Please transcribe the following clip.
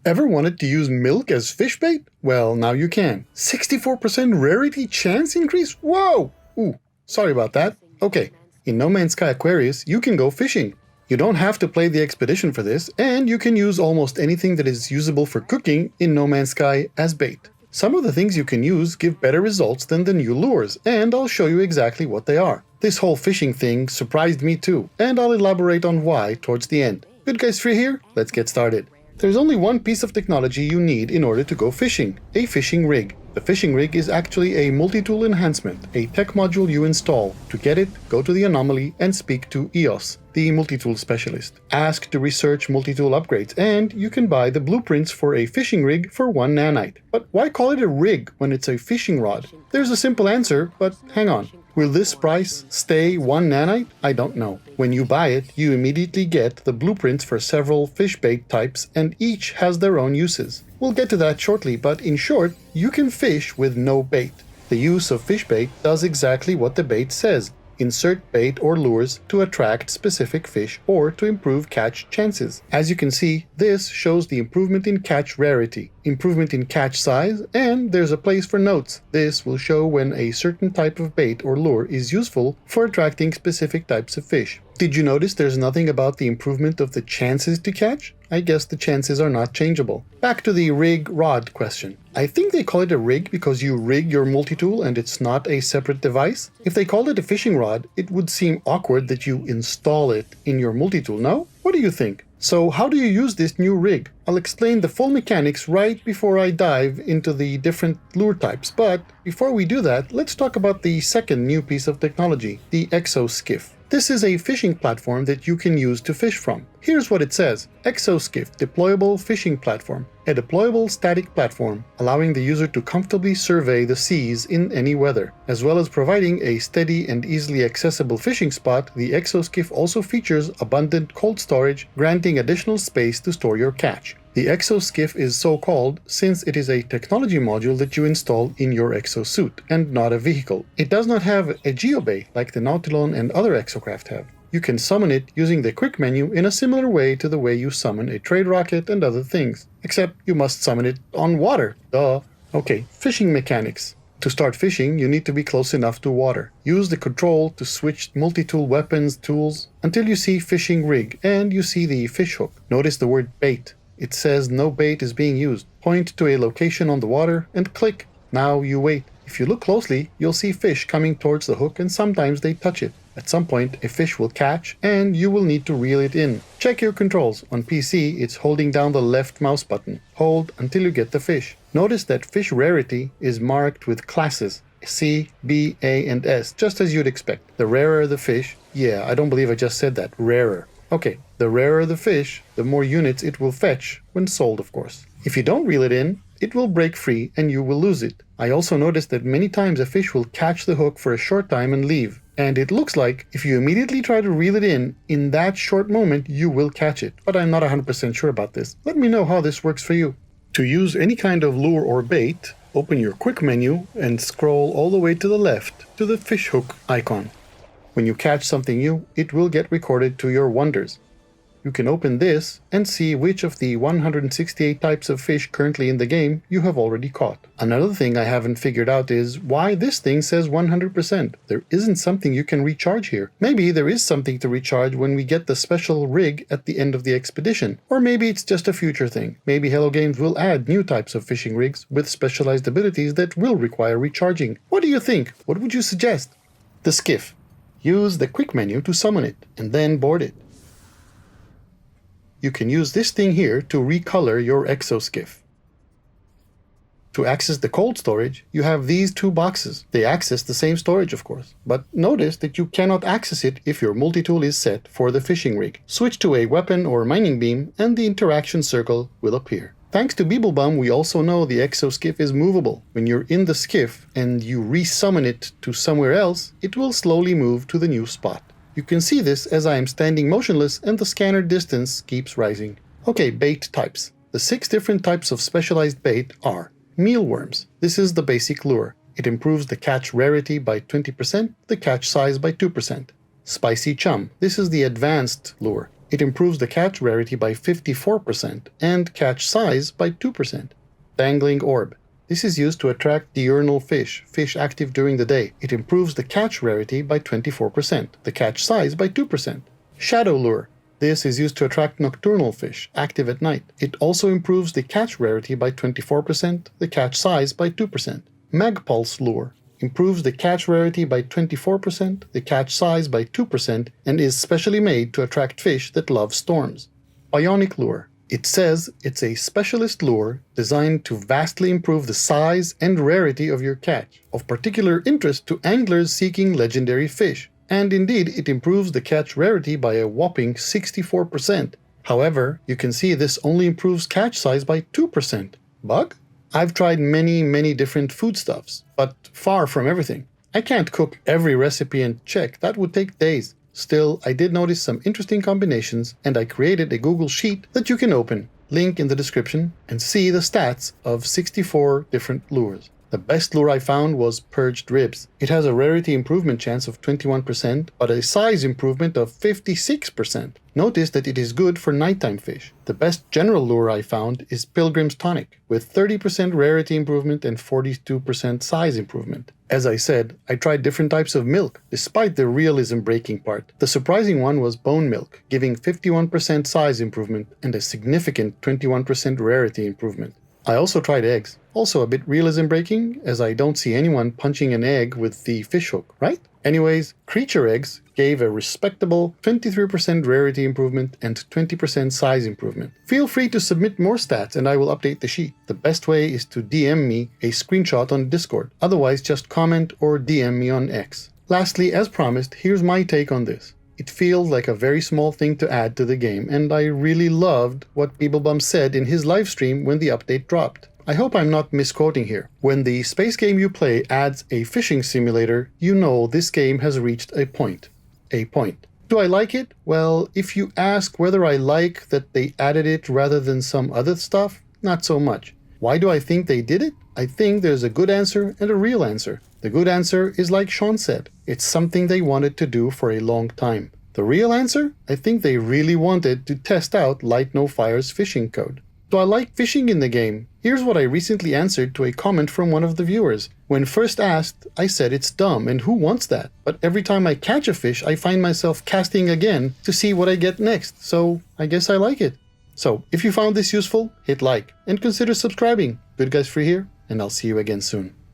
Ever wanted to use milk as fish bait? Well, now you can. 64% rarity chance increase? Whoa! Ooh, sorry about that. Okay, in No Man's Sky Aquarius, you can go fishing. You don't have to play the expedition for this, and you can use almost anything that is usable for cooking in No Man's Sky as bait. Some of the things you can use give better results than the new lures, and I'll show you exactly what they are. This whole fishing thing surprised me too, and I'll elaborate on why towards the end. GoodGuysFree here, let's get started. There's only one piece of technology you need in order to go fishing, a fishing rig. The fishing rig is actually a multi-tool enhancement, a tech module you install. To get it, go to the anomaly and speak to EOS, the multi-tool specialist. Ask to research multi-tool upgrades, and you can buy the blueprints for a fishing rig for 1 nanite. But why call it a rig when it's a fishing rod? There's a simple answer, but hang on. Will this price stay 1 nanite? I don't know. When you buy it, you immediately get the blueprints for several fish bait types, and each has their own uses. We'll get to that shortly, but in short, you can fish with no bait. The use of fish bait does exactly what the bait says. Insert bait or lures to attract specific fish or to improve catch chances. As you can see, this shows the improvement in catch rarity, improvement in catch size, and there's a place for notes. This will show when a certain type of bait or lure is useful for attracting specific types of fish. Did you notice there's nothing about the improvement of the chances to catch? I guess the chances are not changeable. Back to the rig rod question. I think they call it a rig because you rig your multi-tool and it's not a separate device. If they called it a fishing rod, it would seem awkward that you install it in your multi-tool, no? What do you think? So how do you use this new rig? I'll explain the full mechanics right before I dive into the different lure types, but before we do that, let's talk about the second new piece of technology, the Exo Skiff. This is a fishing platform that you can use to fish from. Here's what it says. Exo Skiff Deployable Fishing Platform. A deployable static platform, allowing the user to comfortably survey the seas in any weather. As well as providing a steady and easily accessible fishing spot, the Exo Skiff also features abundant cold storage, granting additional space to store your catch. The Exo Skiff is so called since it is a technology module that you install in your exosuit, and not a vehicle. It does not have a geobay like the Nautilon and other exocraft have. You can summon it using the quick menu in a similar way to the way you summon a trade rocket and other things. Except you must summon it on water. Duh. Okay, fishing mechanics. To start fishing, you need to be close enough to water. Use the control to switch multi-tool weapons, tools, until you see fishing rig and you see the fish hook. Notice the word bait. It says no bait is being used. Point to a location on the water and click. Now you wait. If you look closely, you'll see fish coming towards the hook and sometimes they touch it. At some point, a fish will catch and you will need to reel it in. Check your controls. On PC, it's holding down the left mouse button. Hold until you get the fish. Notice that fish rarity is marked with classes. C, B, A, and S, just as you'd expect. The rarer the fish, yeah, I don't believe I just said that, rarer. Okay, the rarer the fish, the more units it will fetch, when sold of course. If you don't reel it in, it will break free and you will lose it. I also noticed that many times a fish will catch the hook for a short time and leave. And it looks like if you immediately try to reel it in that short moment you will catch it. But I'm not 100% sure about this. Let me know how this works for you. To use any kind of lure or bait, open your quick menu and scroll all the way to the left to the fish hook icon. When you catch something new, it will get recorded to your wonders. You can open this and see which of the 168 types of fish currently in the game you have already caught. Another thing I haven't figured out is why this thing says 100%. There isn't something you can recharge here. Maybe there is something to recharge when we get the special rig at the end of the expedition. Or maybe it's just a future thing. Maybe Hello Games will add new types of fishing rigs with specialized abilities that will require recharging. What do you think? What would you suggest? The skiff. Use the quick menu to summon it and then board it. You can use this thing here to recolor your Exo Skiff. To access the cold storage, you have these two boxes. They access the same storage, of course. But notice that you cannot access it if your multi-tool is set for the fishing rig. Switch to a weapon or mining beam and the interaction circle will appear. Thanks to Beeblebum, we also know the Exo Skiff is movable. When you're in the skiff and you resummon it to somewhere else, it will slowly move to the new spot. You can see this as I am standing motionless and the scanner distance keeps rising. Okay, bait types. The 6 different types of specialized bait are mealworms. This is the basic lure. It improves the catch rarity by 20%, the catch size by 2%. Spicy chum. This is the advanced lure. It improves the catch rarity by 54% and catch size by 2%. Dangling orb. This is used to attract diurnal fish, fish active during the day. It improves the catch rarity by 24%, the catch size by 2%. Shadow lure. This is used to attract nocturnal fish, active at night. It also improves the catch rarity by 24%, the catch size by 2%. Magpulse lure improves the catch rarity by 24%, the catch size by 2%, and is specially made to attract fish that love storms. Bionic Lure. It says it's a specialist lure designed to vastly improve the size and rarity of your catch, of particular interest to anglers seeking legendary fish. And indeed, it improves the catch rarity by a whopping 64%. However, you can see this only improves catch size by 2%. Bug? I've tried many different foodstuffs, but far from everything. I can't cook every recipe and check, that would take days. Still, I did notice some interesting combinations, and I created a Google Sheet that you can open, link in the description, and see the stats of 64 different lures. The best lure I found was purged ribs. It has a rarity improvement chance of 21%, but a size improvement of 56%. Notice that it is good for nighttime fish. The best general lure I found is Pilgrim's Tonic, with 30% rarity improvement and 42% size improvement. As I said, I tried different types of milk, despite the realism breaking part. The surprising one was bone milk, giving 51% size improvement and a significant 21% rarity improvement. I also tried eggs, also a bit realism breaking, as I don't see anyone punching an egg with the fish hook, right? Anyways, creature eggs gave a respectable 23% rarity improvement and 20% size improvement. Feel free to submit more stats and I will update the sheet. The best way is to DM me a screenshot on Discord, otherwise just comment or DM me on X. Lastly, as promised, here's my take on this. It feels like a very small thing to add to the game, and I really loved what Beeblebum said in his livestream when the update dropped. I hope I'm not misquoting here. When the space game you play adds a fishing simulator, you know this game has reached a point. A point. Do I like it? Well, if you ask whether I like that they added it rather than some other stuff, not so much. Why do I think they did it? I think there's a good answer and a real answer. The good answer is like Sean said, it's something they wanted to do for a long time. The real answer? I think they really wanted to test out Light No Fire's fishing code. Do I like fishing in the game? Here's what I recently answered to a comment from one of the viewers. When first asked, I said it's dumb and who wants that? But every time I catch a fish, I find myself casting again to see what I get next, so I guess I like it. So, if you found this useful, hit like and consider subscribing. Good Guys Free here, and I'll see you again soon.